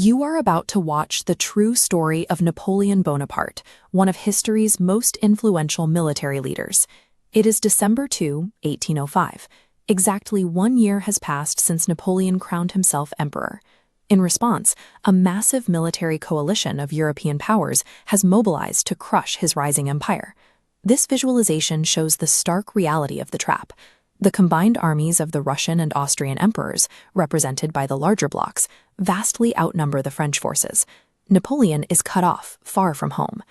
You are about to watch the true story of Napoleon Bonaparte, one of history's most influential military leaders. It is December 2, 1805. Exactly 1 year has passed since Napoleon crowned himself emperor. In response, a massive military coalition of European powers has mobilized to crush his rising empire. This visualization shows the stark reality of the trap. The combined armies of the Russian and Austrian emperors, represented by the larger blocs, vastly outnumber the French forces. Napoleon is cut off, far from home.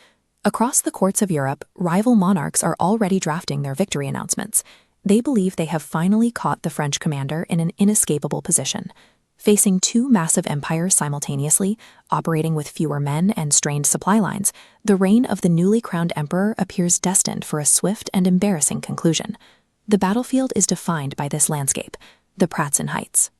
Across the courts of Europe, rival monarchs are already drafting their victory announcements. They believe they have finally caught the French commander in an inescapable position. Facing two massive empires simultaneously, operating with fewer men and strained supply lines, the reign of the newly crowned emperor appears destined for a swift and embarrassing conclusion. The battlefield is defined by this landscape, the Pratzen Heights.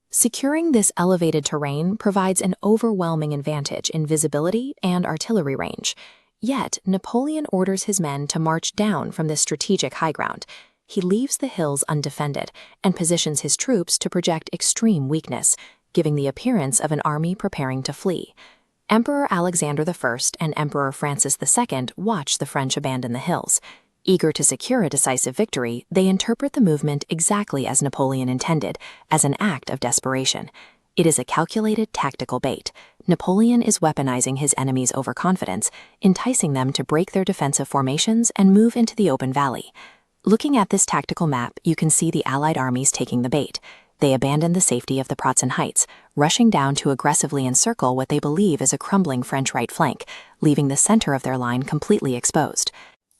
Securing this elevated terrain provides an overwhelming advantage in visibility and artillery range. Yet, Napoleon orders his men to march down from this strategic high ground. He leaves the hills undefended and positions his troops to project extreme weakness, giving the appearance of an army preparing to flee. Emperor Alexander I and Emperor Francis II watch the French abandon the hills. Eager to secure a decisive victory, they interpret the movement exactly as Napoleon intended, as an act of desperation. It is a calculated tactical bait. Napoleon is weaponizing his enemies' overconfidence, enticing them to break their defensive formations and move into the open valley. Looking at this tactical map, you can see the Allied armies taking the bait. They abandon the safety of the Pratzen Heights, rushing down to aggressively encircle what they believe is a crumbling French right flank, leaving the center of their line completely exposed.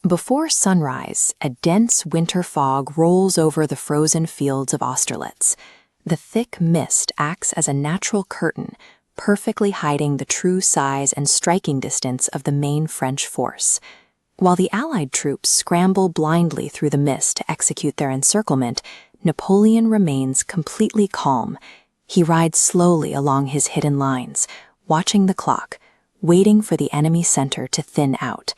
Before sunrise, a dense winter fog rolls over the frozen fields of Austerlitz. The thick mist acts as a natural curtain, perfectly hiding the true size and striking distance of the main French force. While the Allied troops scramble blindly through the mist to execute their encirclement, Napoleon remains completely calm. He rides slowly along his hidden lines, watching the clock, waiting for the enemy center to thin out.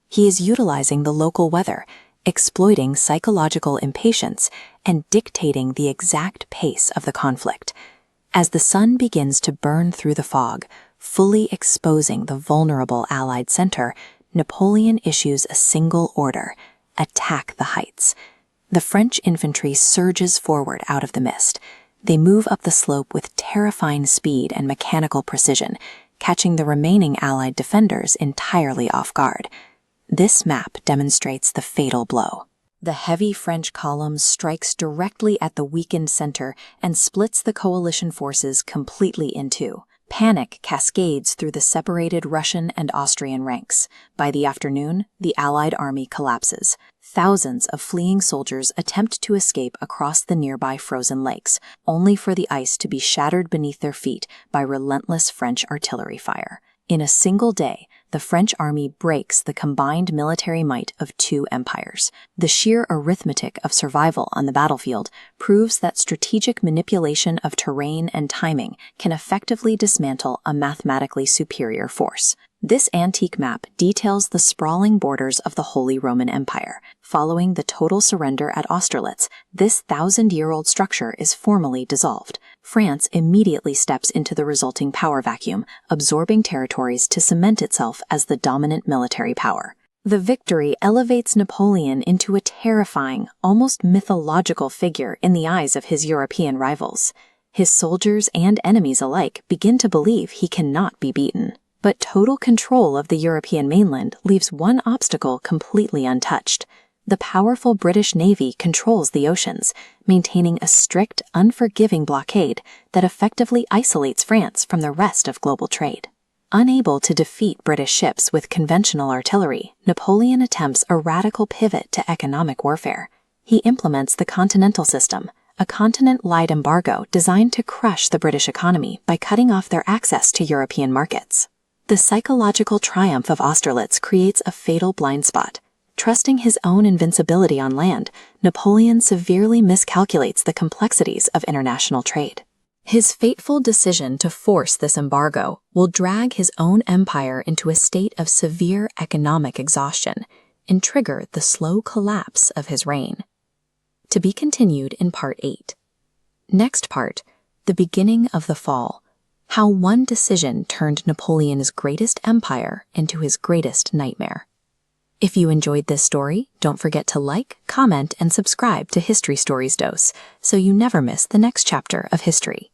He is utilizing the local weather, exploiting psychological impatience, and dictating the exact pace of the conflict. As the sun begins to burn through the fog, fully exposing the vulnerable Allied center, Napoleon issues a single order: attack the heights. The French infantry surges forward out of the mist. They move up the slope with terrifying speed and mechanical precision, catching the remaining Allied defenders entirely off guard. This map demonstrates the fatal blow. The heavy French column strikes directly at the weakened center and splits the coalition forces completely in two. Panic cascades through the separated Russian and Austrian ranks. By the afternoon, the Allied army collapses. Thousands of fleeing soldiers attempt to escape across the nearby frozen lakes, only for the ice to be shattered beneath their feet by relentless French artillery fire. In a single day, the French army breaks the combined military might of two empires. The sheer arithmetic of survival on the battlefield proves that strategic manipulation of terrain and timing can effectively dismantle a mathematically superior force. This antique map details the sprawling borders of the Holy Roman Empire. Following the total surrender at Austerlitz, this 1,000-year-old structure is formally dissolved. France immediately steps into the resulting power vacuum, absorbing territories to cement itself as the dominant military power. The victory elevates Napoleon into a terrifying, almost mythological figure in the eyes of his European rivals. His soldiers and enemies alike begin to believe he cannot be beaten. But total control of the European mainland leaves one obstacle completely untouched. The powerful British Navy controls the oceans, maintaining a strict, unforgiving blockade that effectively isolates France from the rest of global trade. Unable to defeat British ships with conventional artillery, Napoleon attempts a radical pivot to economic warfare. He implements the Continental System, a continent-wide embargo designed to crush the British economy by cutting off their access to European markets. The psychological triumph of Austerlitz creates a fatal blind spot. Trusting his own invincibility on land, Napoleon severely miscalculates the complexities of international trade. His fateful decision to force this embargo will drag his own empire into a state of severe economic exhaustion and trigger the slow collapse of his reign. To be continued in Part 8. Next part, the beginning of the fall. How one decision turned Napoleon's greatest empire into his greatest nightmare. If you enjoyed this story, don't forget to like, comment, and subscribe to History Stories Dose so you never miss the next chapter of history.